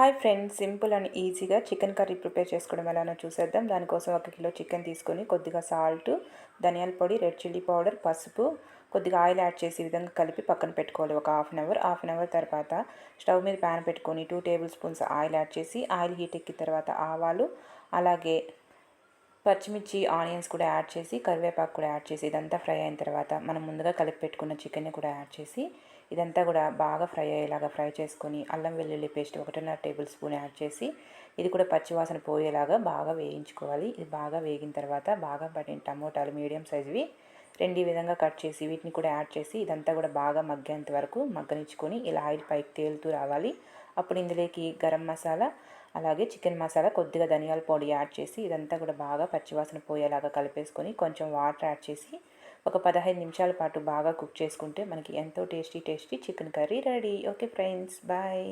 Hi friends, simple and ఈజీగా chicken curry prepare చేసుకోవడం ఎలానో చూసేద్దాం. దానికోసం 1 కిలో చికెన్ తీసుకొని కొద్దిగా సాల్ట్, ధనియాల పొడి, రెడ్ చిల్లీ పౌడర్, పసుపు, కొద్దిగా ఆయిల్ యాడ్ చేసి ఈ విధంగా కలిపి పక్కన పెట్టుకోవాలి. ఒక హాఫ్ అన్ అవర్ తర్వాత స్టవ్ మీద ప్యాన్ పెట్టుకొని 2 టేబుల్ స్పూన్స్ ఆయిల్ యాడ్ చేసి ఆయిల్ హీట్ ఎక్కిన తర్వాత ఆవాలు, అలాగే పచ్చిమిర్చి, ఆనియన్స్ కూడా యాడ్ చేసి కరివేపాకు కూడా యాడ్ చేసి ఇదంతా ఫ్రై అయిన తర్వాత మనం ముందుగా కలిపి పెట్టుకున్న చికెన్ని కూడా యాడ్ చేసి ఇదంతా కూడా బాగా ఫ్రై అయ్యేలాగా ఫ్రై చేసుకొని అల్లం వెల్లుల్లి పేస్ట్ 1.5 టేబుల్ స్పూన్ యాడ్ చేసి ఇది కూడా పచ్చివాసన పోయేలాగా బాగా వేయించుకోవాలి. ఇది బాగా వేగిన తర్వాత బాగా పడిన టమోటాలు మీడియం సైజువి 2 ఈ విధంగా కట్ చేసి వీటిని కూడా యాడ్ చేసి ఇదంతా కూడా బాగా మగ్గేంత వరకు మగ్గనిచ్చుకొని ఇలా ఆయిల్ పైకి తేలుతూ రావాలి. అప్పుడు ఇందులోకి గరం మసాలా, అలాగే చికెన్ మసాలా, కొద్దిగా ధనియాల పొడి యాడ్ చేసి ఇదంతా కూడా బాగా పచ్చివాసన పోయేలాగా కలిపేసుకొని కొంచెం వాటర్ యాడ్ చేసి ఒక 15 నిమిషాల పాటు బాగా కుక్ చేసుకుంటే మనకి ఎంతో tasty chicken curry ready. Okay friends, bye.